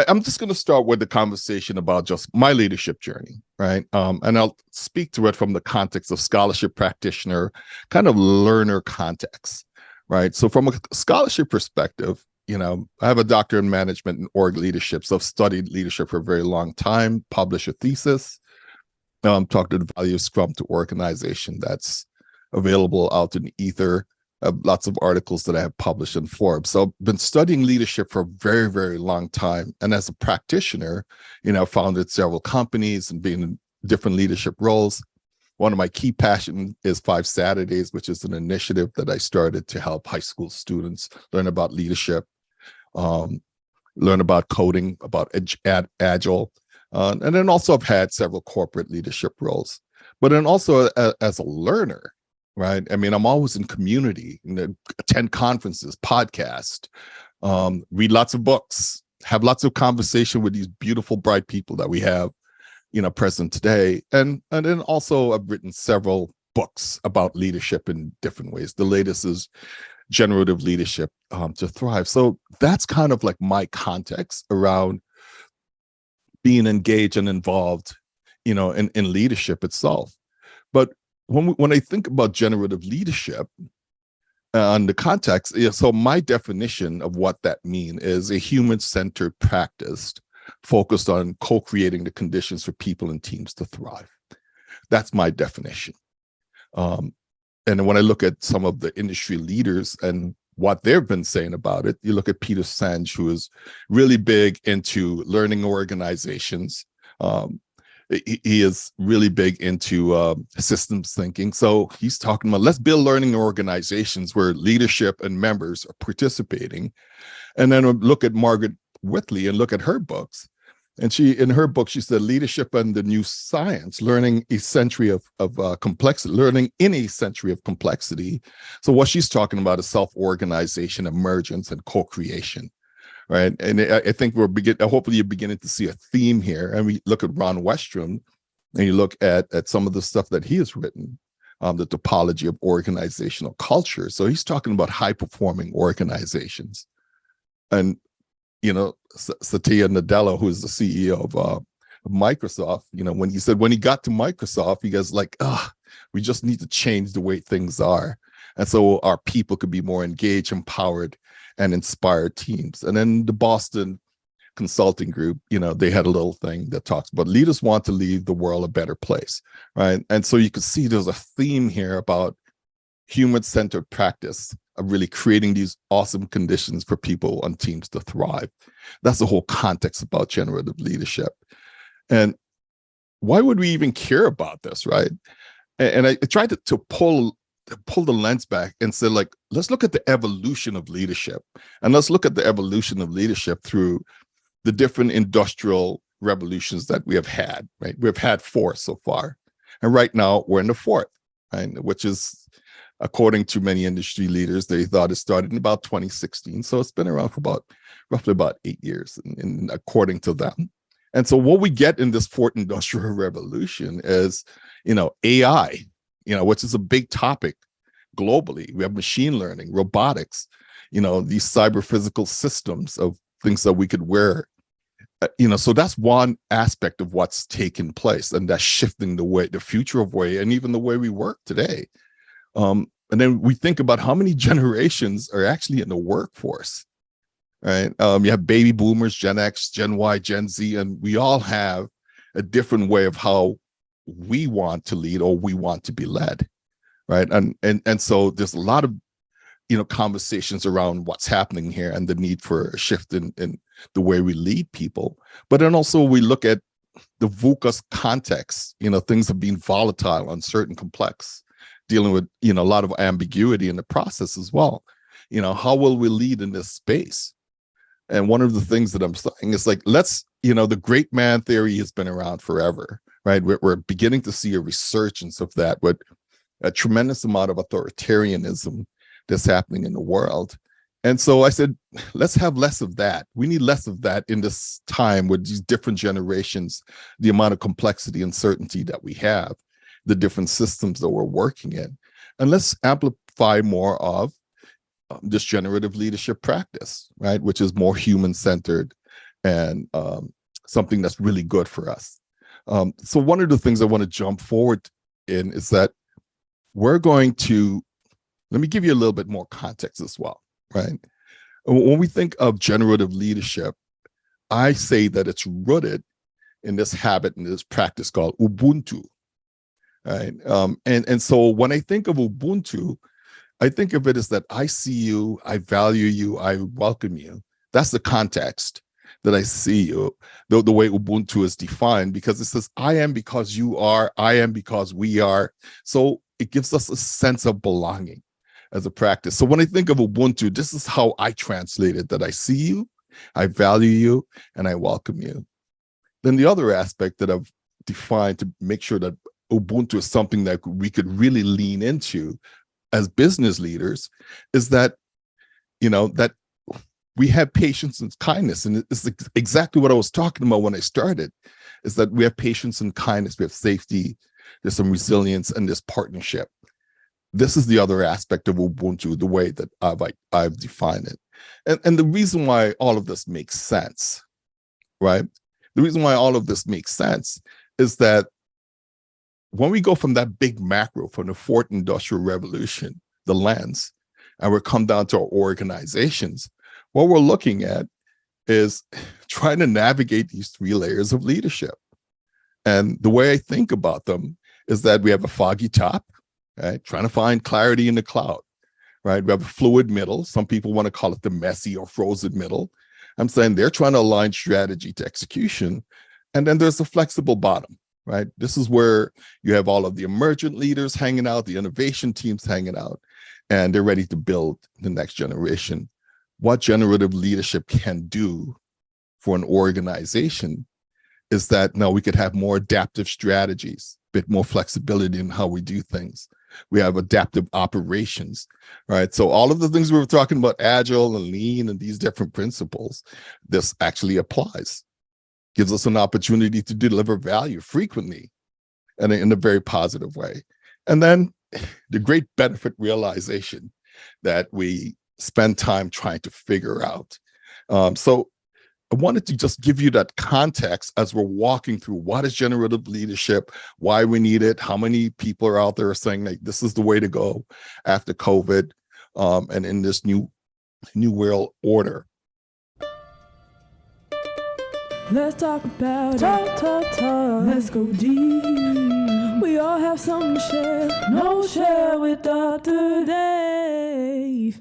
I'm just going to start with the conversation about just my leadership journey, right? And I'll speak to it from the context of scholarship practitioner, kind of learner context, right? So from a scholarship perspective, I have a doctorate in management and org leadership. So I've studied leadership for a very long time, published a thesis, talked to the value of Scrum to organization that's available out in the ether. Lots of articles that I have published in Forbes. So I've been studying leadership for a very, very long time. And as a practitioner, founded several companies and been in different leadership roles. One of my key passions is 5 Saturdays, which is an initiative that I started to help high school students learn about leadership, learn about coding, about agile. And then also I've had several corporate leadership roles. But then also as a learner, right? I mean, I'm always in community, attend conferences, podcast, read lots of books, have lots of conversation with these beautiful, bright people that we have, present today. And then also I've written several books about leadership in different ways. The latest is Generative Leadership to Thrive. So that's kind of like my context around being engaged and involved, in leadership itself. But when I think about generative leadership and the context, so my definition of what that means is a human-centered practice focused on co-creating the conditions for people and teams to thrive. That's my definition. And when I look at some of the industry leaders and what they've been saying about it, you look at Peter Senge, who is really big into learning organizations. He is really big into systems thinking. So he's talking about, let's build learning organizations where leadership and members are participating. And then look at Margaret Whitley and look at her books. And in her book, she said, Leadership and the New Science, learning a century of complexity, learning in a century of complexity. So what she's talking about is self-organization, emergence, and co-creation. Right. And I think hopefully you're beginning to see a theme here. And we look at Ron Westrom and you look at some of the stuff that he has written, the topology of organizational culture. So he's talking about high performing organizations. And, Satya Nadella, who is the CEO of Microsoft, when he got to Microsoft, he goes like, we just need to change the way things are. And so our people could be more engaged, empowered, and inspired teams. And then the Boston Consulting Group, they had a little thing that talks about leaders want to leave the world a better place, right? And so you can see there's a theme here about human-centered practice of really creating these awesome conditions for people and teams to thrive. That's the whole context about generative leadership. And why would we even care about this, right? And I tried to pull the lens back and say, like, let's look at the evolution of leadership. And let's look at the evolution of leadership through the different industrial revolutions that we have had, right? We've had 4 so far. And right now we're in the 4th, right? Which is, according to many industry leaders, they thought it started in about 2016. So it's been around for roughly about 8 years, and according to them. And so what we get in this 4th industrial revolution is, AI, which is a big topic globally. We have machine learning, robotics, these cyber physical systems of things that we could wear. So that's one aspect of what's taken place, and that's shifting the future of way, and even the way we work today. And then we think about how many generations are actually in the workforce, right? You have baby boomers, Gen X, Gen Y, Gen Z, and we all have a different way of how we want to lead or we want to be led, right? And so there's a lot of conversations around what's happening here and the need for a shift in the way we lead people. But then also we look at the VUCA context. Things have been volatile, uncertain, complex, dealing with a lot of ambiguity in the process as well. How will we lead in this space? And one of the things that I'm saying is like, the great man theory has been around forever, right? We're beginning to see a resurgence of that with a tremendous amount of authoritarianism that's happening in the world. And so I said, let's have less of that. We need less of that in this time with these different generations, the amount of complexity and uncertainty that we have, the different systems that we're working in. And let's amplify more of this generative leadership practice, right? Which is more human-centered and something that's really good for us. So one of the things I want to jump forward in is that we're going to, let me give you a little bit more context as well, right? When we think of generative leadership, I say that it's rooted in this habit and this practice called Ubuntu, right? And so when I think of Ubuntu, I think of it as that I see you, I value you, I welcome you. That's the context that I see you, the way Ubuntu is defined, because it says, I am because you are, I am because we are. So it gives us a sense of belonging as a practice. So when I think of Ubuntu, this is how I translate it, that I see you, I value you, and I welcome you. Then the other aspect that I've defined to make sure that Ubuntu is something that we could really lean into as business leaders is that, that we have patience and kindness. And it's exactly what I was talking about when I started, is that we have patience and kindness, we have safety, there's some resilience, and there's partnership. This is the other aspect of Ubuntu, the way that I've defined it. And the reason why all of this makes sense, right? The reason why all of this makes sense is that when we go from that big macro, from the fourth industrial revolution, the lens, and we come down to our organizations, what we're looking at is trying to navigate these three layers of leadership. And the way I think about them is that we have a foggy top, right? Trying to find clarity in the cloud, right? We have a fluid middle. Some people want to call it the messy or frozen middle. I'm saying they're trying to align strategy to execution. And then there's the flexible bottom, right? This is where you have all of the emergent leaders hanging out, the innovation teams hanging out, and they're ready to build the next generation. What generative leadership can do for an organization is that now we could have more adaptive strategies, a bit more flexibility in how we do things. We have adaptive operations, right? So all of the things we were talking about, agile and lean and these different principles, this actually applies. Gives us an opportunity to deliver value frequently and in a very positive way. And then the great benefit realization that we spend time trying to figure out. So I wanted to just give you that context as we're walking through what is generative leadership, why we need it, how many people are out there saying like this is the way to go after COVID, and in this new world order. Let's talk about talk. Let's go deep. We all have something to share. No share with Dr. Dave.